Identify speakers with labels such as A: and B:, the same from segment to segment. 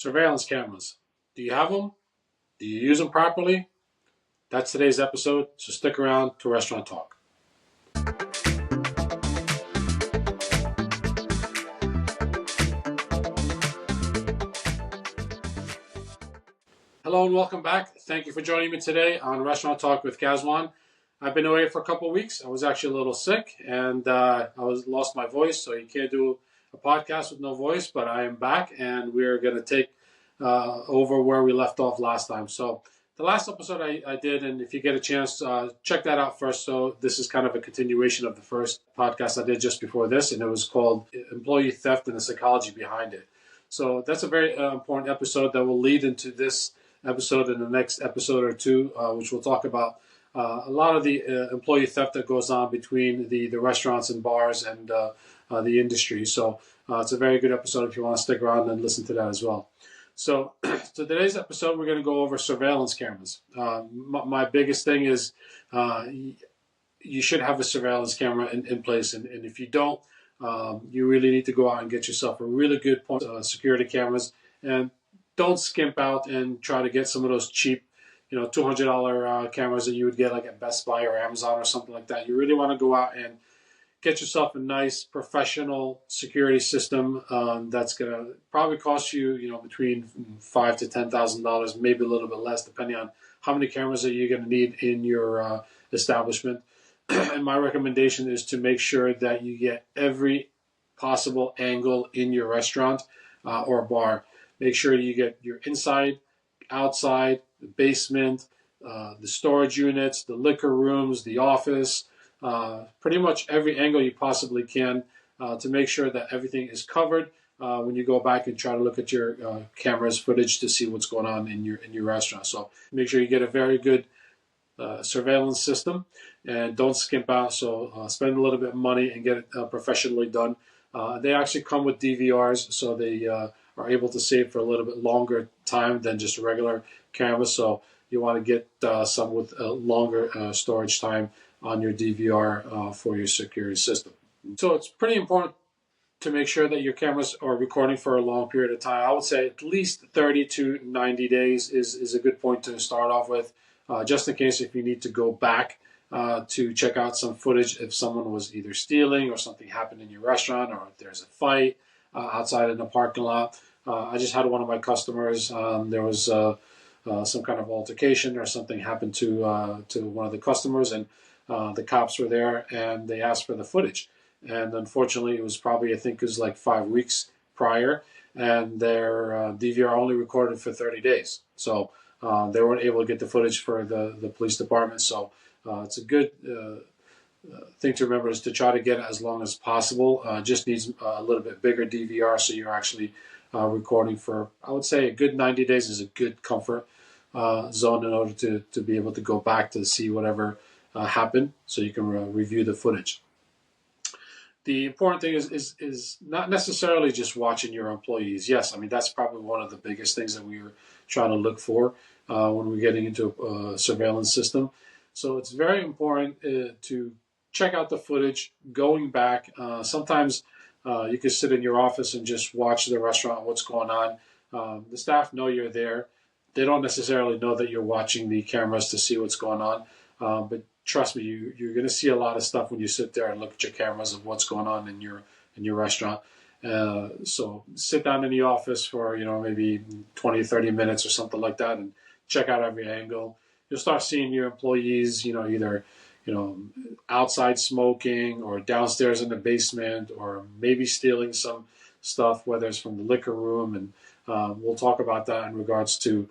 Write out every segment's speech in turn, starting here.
A: Surveillance cameras. Do you have them? Do you use them properly? That's today's episode, so stick around to Restaurant Talk. Hello and welcome back. Thank you for joining me today on Restaurant Talk with Kazwan. I've been away for a couple of weeks. I was actually a little sick and I lost my voice, so you can't do a podcast with no voice, but I am back and we're going to take over where we left off last time. So the last episode I did, and if you get a chance, check that out first. So this is kind of a continuation of the first podcast I did just before this, and it was called Employee Theft and the Psychology Behind It. So that's a very important episode that will lead into this episode and the next episode or two, which we'll talk about a lot of the employee theft that goes on between the restaurants and bars and the industry. So it's a very good episode if you want to stick around and listen to that as well. So today's episode, we're going to go over surveillance cameras. My biggest thing is you should have a surveillance camera in place. And if you don't, you really need to go out and get yourself a really good point security cameras. And don't skimp out and try to get some of those cheap, $200 cameras that you would get like at Best Buy or Amazon or something like that. You really want to go out and get yourself a nice professional security system that's going to probably cost you, between $5,000 to $10,000, maybe a little bit less, depending on how many cameras are you going to need in your establishment. And my recommendation is to make sure that you get every possible angle in your restaurant or bar. Make sure you get your inside, outside, the basement, the storage units, the liquor rooms, the office, pretty much every angle you possibly can to make sure that everything is covered when you go back and try to look at your camera's footage to see what's going on in your restaurant. So make sure you get a very good surveillance system and don't skimp out. So spend a little bit of money and get it professionally done. They actually come with DVRs, so they are able to save for a little bit longer time than just a regular camera. So you want to get some with a longer storage time on your DVR for your security system. So it's pretty important to make sure that your cameras are recording for a long period of time. I would say at least 30 to 90 days is a good point to start off with, just in case if you need to go back to check out some footage if someone was either stealing or something happened in your restaurant or if there's a fight outside in the parking lot. I just had one of my customers, there was some kind of altercation or something happened to one of the customers, and the cops were there and they asked for the footage. And unfortunately, it was probably, I think it was like 5 weeks prior, and their DVR only recorded for 30 days. So they weren't able to get the footage for the police department. So it's a good thing to remember is to try to get it as long as possible. Just needs a little bit bigger DVR so you're actually recording for, I would say, a good 90 days is a good comfort zone in order to be able to go back to see whatever happened so you can review the footage. The important thing is not necessarily just watching your employees. Yes, I mean, that's probably one of the biggest things that we were trying to look for when we're getting into a surveillance system. So it's very important to check out the footage going back. Sometimes you can sit in your office and just watch the restaurant, what's going on. The staff know you're there. They don't necessarily know that you're watching the cameras to see what's going on. But trust me, you're going to see a lot of stuff when you sit there and look at your cameras of what's going on in your restaurant. So sit down in the office for maybe 20, 30 minutes or something like that and check out every angle. You'll start seeing your employees, either outside smoking or downstairs in the basement or maybe stealing some stuff, whether it's from the liquor room. And we'll talk about that in regards to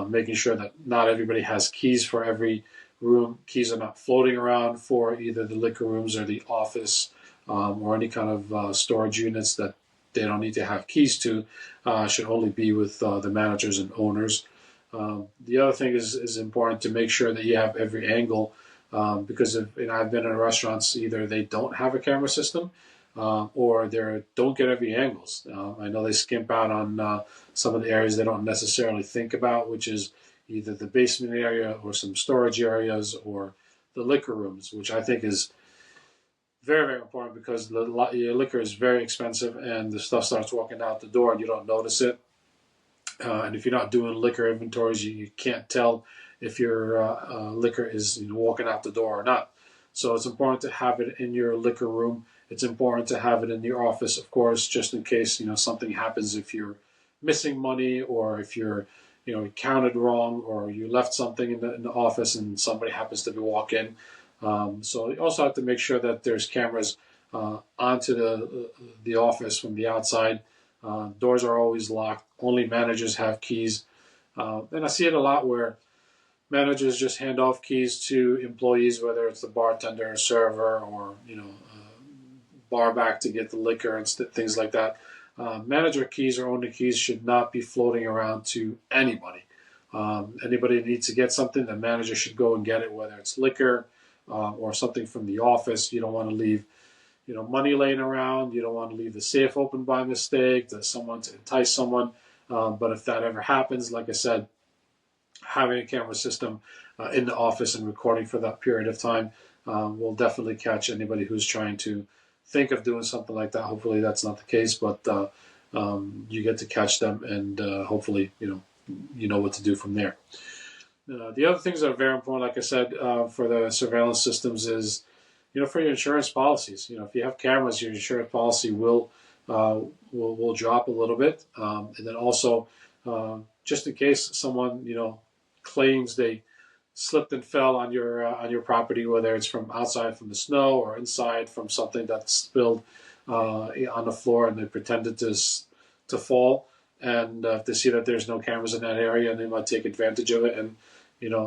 A: making sure that not everybody has keys for every room. Keys are not floating around for either the liquor rooms or the office or any kind of storage units that they don't need to have keys to. Should only be with the managers and owners. The other thing is important to make sure that you have every angle because I've been in restaurants, either they don't have a camera system or they don't get every angles. I know they skimp out on some of the areas they don't necessarily think about, which is either the basement area or some storage areas or the liquor rooms, which I think is very, very important because your liquor is very expensive and the stuff starts walking out the door and you don't notice it. And if you're not doing liquor inventories, you can't tell if your liquor is walking out the door or not. So it's important to have it in your liquor room. It's important to have it in your office, of course, just in case something happens. If you're missing money, or if you're counted wrong, or you left something in the office and somebody happens to be walking. So you also have to make sure that there's cameras onto the office from the outside. Doors are always locked. Only managers have keys. And I see it a lot where managers just hand off keys to employees, whether it's the bartender or server, or bar back to get the liquor and things like that. Manager keys or owner keys should not be floating around to anybody. Anybody that needs to get something, the manager should go and get it, whether it's liquor or something from the office. You don't want to leave money laying around. You don't want to leave the safe open by mistake to entice someone. But if that ever happens, like I said, having a camera system in the office and recording for that period of time will definitely catch anybody who's trying to think of doing something like that. Hopefully that's not the case, but you get to catch them, and hopefully you know what to do from there. The other things that are very important, like I said, for the surveillance systems is for your insurance policies. If you have cameras, your insurance policy will drop a little bit, and then also just in case someone claims they slipped and fell on your property, whether it's from outside from the snow or inside from something that's spilled on the floor, and they pretended to fall, and if they see that there's no cameras in that area, and they might take advantage of it and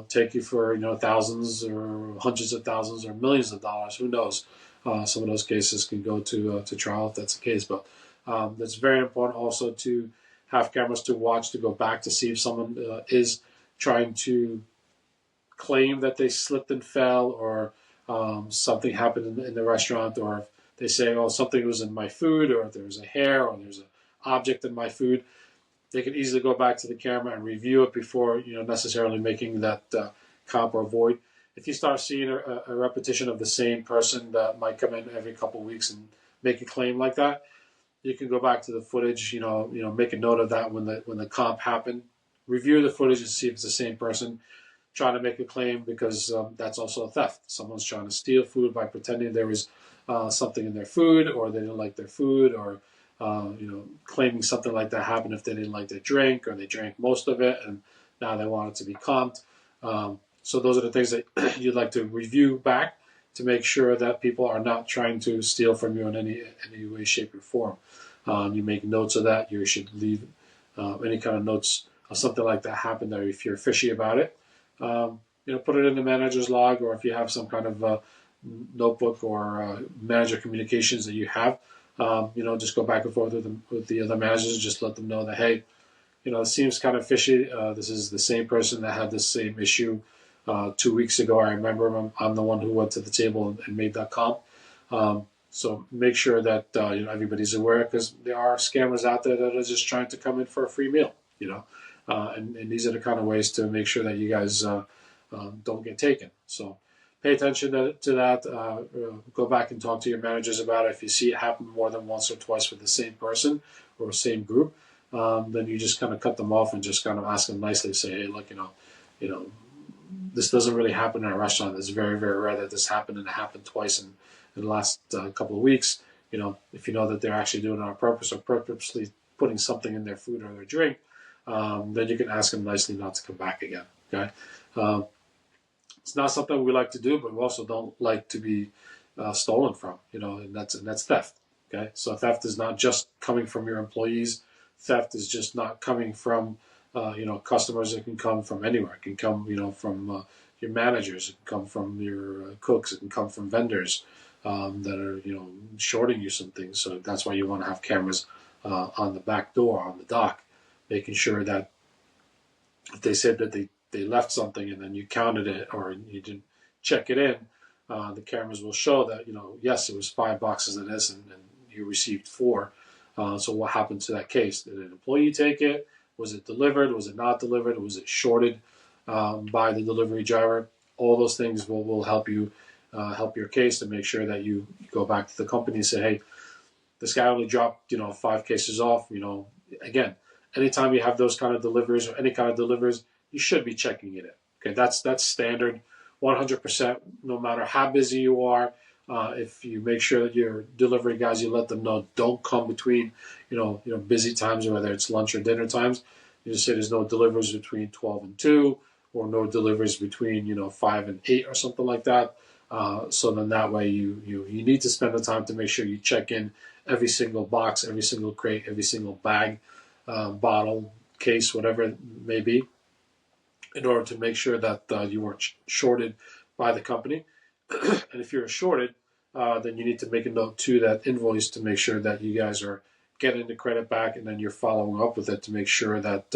A: take you for thousands or hundreds of thousands or millions of dollars. Who knows? Some of those cases can go to trial if that's the case. But it's very important also to have cameras to watch, to go back to see if someone is trying to claim that they slipped and fell, or something happened in the restaurant, or if they say, oh, something was in my food, or if there's a hair, or there's an object in my food. They can easily go back to the camera and review it before necessarily making that comp or void. If you start seeing a repetition of the same person that might come in every couple of weeks and make a claim like that, you can go back to the footage. Make a note of that when the comp happened. Review the footage and see if it's the same person trying to make a claim, because that's also a theft. Someone's trying to steal food by pretending there was something in their food, or they didn't like their food, or claiming something like that happened if they didn't like their drink, or they drank most of it and now they want it to be comped. So those are the things that you'd like to review back to make sure that people are not trying to steal from you in any way, shape, or form. You make notes of that. You should leave any kind of notes of something like that happened, or if you're fishy about it. Put it in the manager's log, or if you have some kind of notebook or manager communications that you have, just go back and forth with the other managers and just let them know that, hey, it seems kind of fishy. This is the same person that had this same issue 2 weeks ago. I remember I'm the one who went to the table and made that comp. So make sure that everybody's aware, because there are scammers out there that are just trying to come in for a free meal. And these are the kind of ways to make sure that you guys don't get taken. So pay attention to that. Go back and talk to your managers about it. If you see it happen more than once or twice with the same person or same group, then you just kind of cut them off and just kind of ask them nicely. Say, hey, look, this doesn't really happen in a restaurant. It's very, very rare that this happened, and it happened twice in the last couple of weeks. If you know that they're actually doing it on purpose or purposely putting something in their food or their drink, then you can ask them nicely not to come back again. Okay. It's not something we like to do, but we also don't like to be stolen from, and that's theft. Okay, so theft is not just coming from your employees. Theft is just not coming from customers. It can come from anywhere. It can come from your managers. It can come from your cooks. It can come from vendors that are shorting you some things. So that's why you want to have cameras on the back door, on the dock, making sure that if they said that they left something and then you counted it, or you didn't check it in, the cameras will show that, yes, it was 5 boxes of this and you received 4. So what happened to that case? Did an employee take it? Was it delivered? Was it not delivered? Was it shorted by the delivery driver? All those things will help you help your case, to make sure that you go back to the company and say, hey, this guy only dropped 5 cases off. Again, anytime you have those kind of deliveries or any kind of deliveries, you should be checking it in. Okay, that's standard, 100%. No matter how busy you are, if you make sure that your delivery guys, you let them know, don't come between, busy times, whether it's lunch or dinner times. You just say there's no deliveries between 12 and 2, or no deliveries between 5 and 8 or something like that. So then that way you need to spend the time to make sure you check in every single box, every single crate, every single bag, bottle, case, whatever it may be, in order to make sure that you weren't shorted by the company. And if you're shorted, then you need to make a note to that invoice to make sure that you guys are getting the credit back, and then you're following up with it to make sure that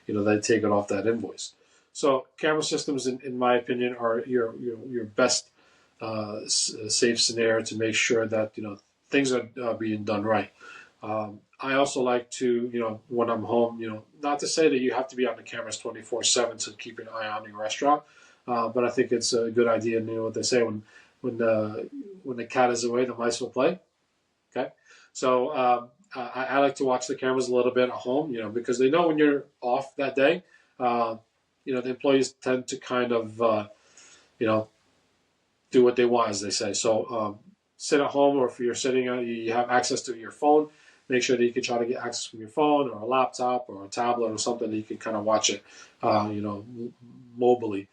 A: they take it off that invoice. So camera systems, in my opinion, are your best safe scenario to make sure that things are being done right. I also like to, when I'm home, not to say that you have to be on the cameras 24/7 to keep an eye on your restaurant, but I think it's a good idea. And what they say, when the cat is away, the mice will play. Okay, so I like to watch the cameras a little bit at home, because they know when you're off that day. The employees tend to kind of, do what they want, as they say. So sit at home, or if you're sitting, you have access to your phone. Make sure that you can try to get access from your phone or a laptop or a tablet or something that you can kind of watch it, mobily.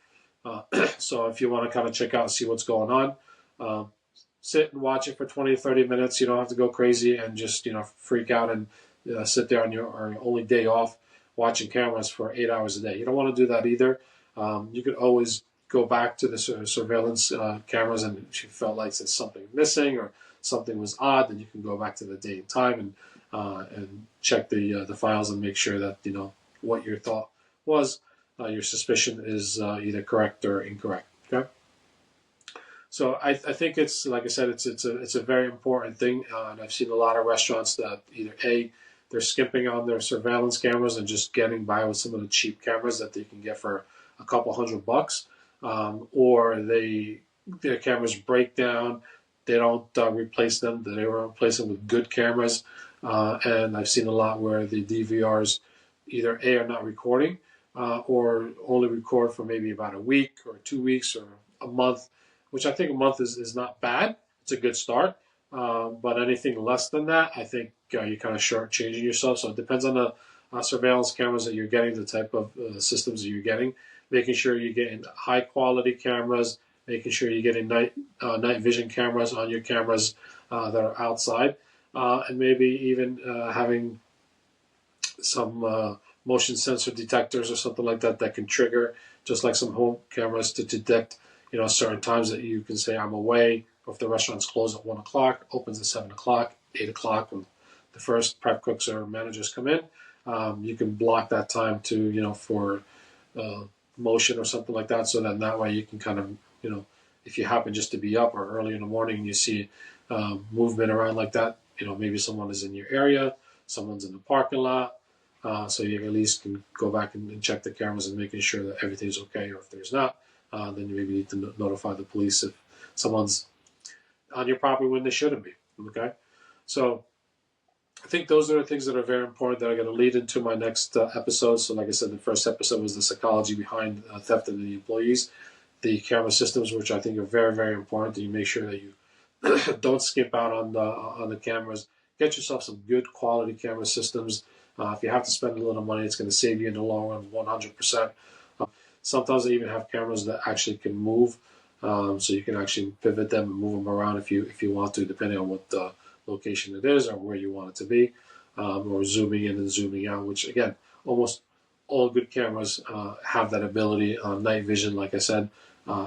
A: So if you want to kind of check out and see what's going on, sit and watch it for 20 to 30 minutes. You don't have to go crazy and just, freak out and sit there on your only day off watching cameras for 8 hours a day. You don't want to do that either. You could always go back to the surveillance cameras, and if you felt like there's something missing or something was odd, then you can go back to the date and time and check the files and make sure that what your thought was, your suspicion is either correct or incorrect. Okay. So I think it's, like I said, it's a very important thing, and I've seen a lot of restaurants that either they're skimping on their surveillance cameras and just getting by with some of the cheap cameras that they can get for a couple $100, or their cameras break down. They don't replace them. They replace them with good cameras, and I've seen a lot where the DVRs either are not recording, or only record for maybe about a week or 2 weeks or a month, which I think a month is not bad. It's a good start. But anything less than that, I think you're kind of shortchanging yourself. So it depends on the surveillance cameras that you're getting, the type of systems that you're getting, making sure you're getting high quality cameras, making sure you're getting night vision cameras on your cameras that are outside, and maybe even having some motion sensor detectors or something like that that can trigger, just like some home cameras, to detect certain times that you can say I'm away, or if the restaurant's closed at 1 o'clock, opens at 7 o'clock, 8 o'clock, when the first prep cooks or managers come in. You can block that time to for motion or something like that, so that way you can kind of if you happen just to be up or early in the morning and you see movement around like that, maybe someone is in your area, someone's in the parking lot, so you at least can go back and check the cameras and making sure that everything's okay. Or if there's not, then you maybe need to notify the police if someone's on your property when they shouldn't be. Okay, so I think those are the things that are very important that are going to lead into my next episode. So like I said, the first episode was the psychology behind theft of the employees, the camera systems, which I think are very, very important. That you make sure that you don't skip out on the cameras. Get yourself some good quality camera systems. If you have to spend a little money, it's going to save you in the long run 100%. Sometimes they even have cameras that actually can move, so you can actually pivot them and move them around if you want to, depending on what location it is or where you want it to be, or zooming in and zooming out, which again, almost all good cameras have that ability. Night vision, like I said,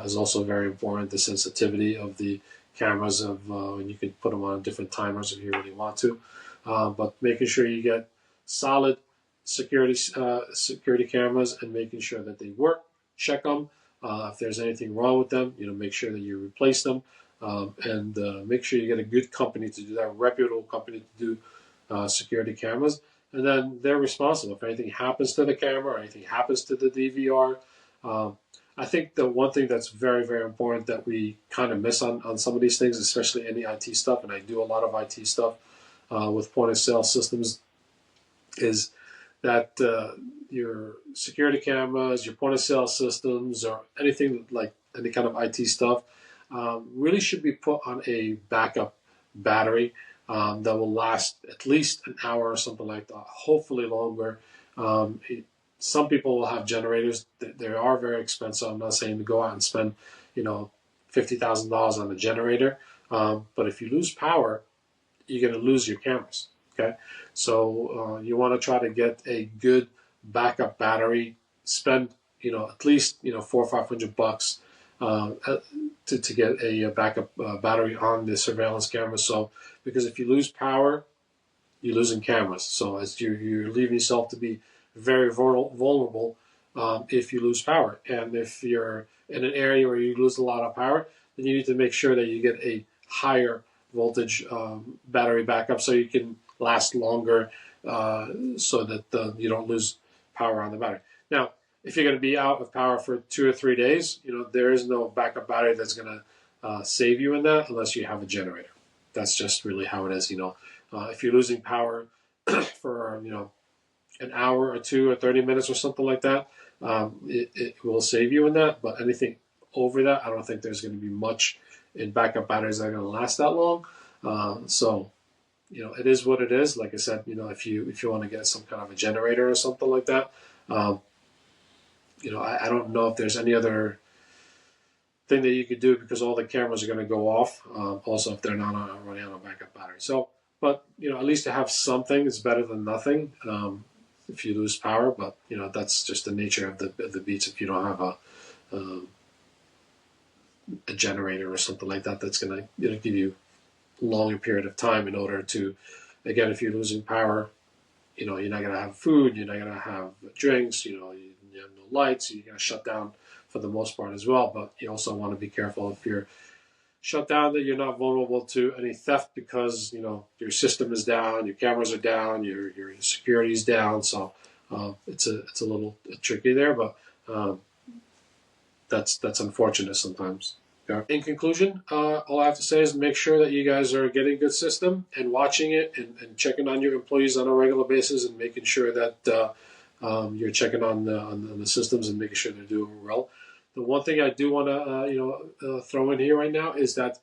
A: is also very important. The sensitivity of the cameras and you can put them on different timers if you really want to, but making sure you get solid security cameras and making sure that they work, check them. If there's anything wrong with them, make sure that you replace them, and make sure you get a good company to do that, a reputable company to do security cameras. And then they're responsible if anything happens to the camera or anything happens to the DVR. I think the one thing that's very, very important that we kind of miss on some of these things, especially any IT stuff, and I do a lot of IT stuff with point of sale systems, is that your security cameras, your point of sale systems, or anything like any kind of IT stuff really should be put on a backup battery that will last at least an hour or something like that, hopefully longer. Some people will have generators. They are very expensive. I'm not saying to go out and spend, $50,000 on a generator. But if you lose power, you're going to lose your cameras. Okay, so you want to try to get a good backup battery. Spend at least $400 or $500 to get a backup battery on the surveillance camera. So because if you lose power, you're losing cameras. So as you're leaving yourself to be very vulnerable if you lose power. And if you're in an area where you lose a lot of power, then you need to make sure that you get a higher voltage battery backup so you can last longer so that you don't lose power on the battery. Now, if you're going to be out of power for 2 or 3 days, there is no backup battery that's going to save you in that unless you have a generator. That's just really how it is. If you're losing power for an hour or 2 or 30 minutes or something like that, it will save you in that. But anything over that, I don't think there's going to be much in backup batteries that are going to last that long. So it is what it is. Like I said, if you want to get some kind of a generator or something like that, I don't know if there's any other thing that you could do because all the cameras are going to go off. Also, if they're not running on a backup battery. So, but at least to have something is better than nothing. If you lose power, but that's just the nature of the beats. If you don't have a generator or something like that, that's going to give you a longer period of time in order to, again, if you're losing power, you're not going to have food, you're not going to have drinks, you have no lights, so you're going to shut down for the most part as well. But you also want to be careful if you're shut down that you're not vulnerable to any theft because your system is down, your cameras are down, your security is down. So it's a little tricky there, but that's unfortunate sometimes. Okay. In conclusion, all I have to say is make sure that you guys are getting a good system and watching it and checking on your employees on a regular basis and making sure that you're checking on the systems and making sure they're doing well. The one thing I do want to throw in here right now is that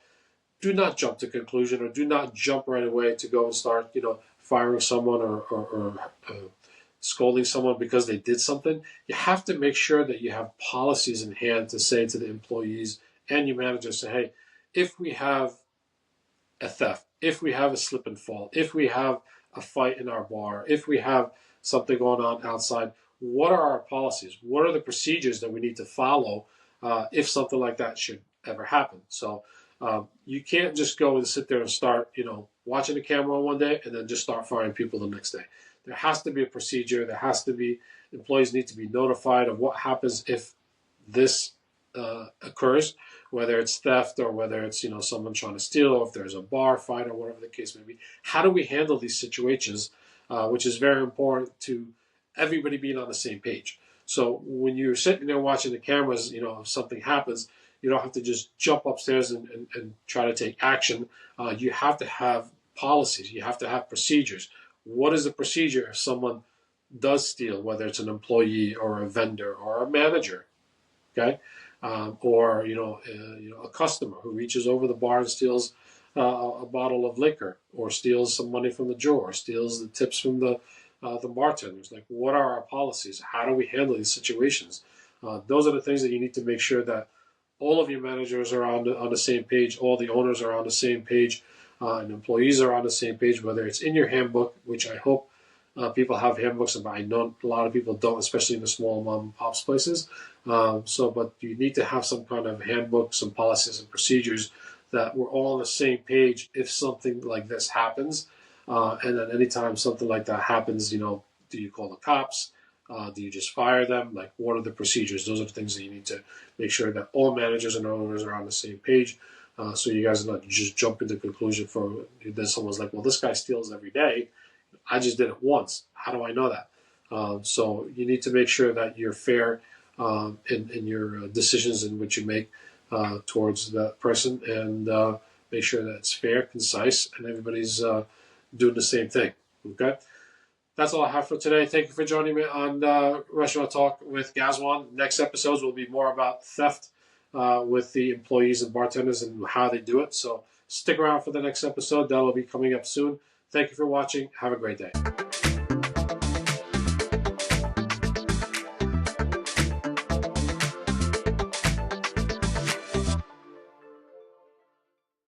A: do not jump to conclusion or do not jump right away to go and start firing someone or scolding someone because they did something. You have to make sure that you have policies in hand to say to the employees and your managers, say, hey, if we have a theft, if we have a slip and fall, if we have a fight in our bar, if we have something going on outside, what are our policies? What are the procedures that we need to follow if something like that should ever happen? So you can't just go and sit there and start, watching the camera one day and then just start firing people the next day. There has to be a procedure. There has to be, employees need to be notified of what happens if this occurs, whether it's theft or whether it's, someone trying to steal or if there's a bar fight or whatever the case may be. How do we handle these situations, which is very important to everybody being on the same page. So when you're sitting there watching the cameras, if something happens, you don't have to just jump upstairs and try to take action. You have to have policies. You have to have procedures. What is the procedure if someone does steal, whether it's an employee or a vendor or a manager, okay? Or a customer who reaches over the bar and steals a bottle of liquor, or steals some money from the drawer, steals the tips from the bartenders. Like, what are our policies? How do we handle these situations? Those are the things that you need to make sure that all of your managers are on the same page, all the owners are on the same page, and employees are on the same page, whether it's in your handbook, which I hope people have handbooks, but I know a lot of people don't, especially in the small mom and pops places. But you need to have some kind of handbook, some policies and procedures that we're all on the same page if something like this happens. And then anytime something like that happens, do you call the cops? Do you just fire them? Like, what are the procedures? Those are the things that you need to make sure that all managers and owners are on the same page. So you guys are not just jumping to conclusion for then someone's like, well, this guy steals every day. I just did it once. How do I know that? So you need to make sure that you're fair in your decisions in which you make towards that person, and make sure that it's fair, concise, and everybody's doing the same thing. Okay. that's all I have for today. Thank you for joining me on Restaurant Talk with Gazwan. Next episodes will be more about theft with the employees and bartenders and how they do it. So stick around for the next episode. That'll be coming up soon. Thank you for watching. Have a great day.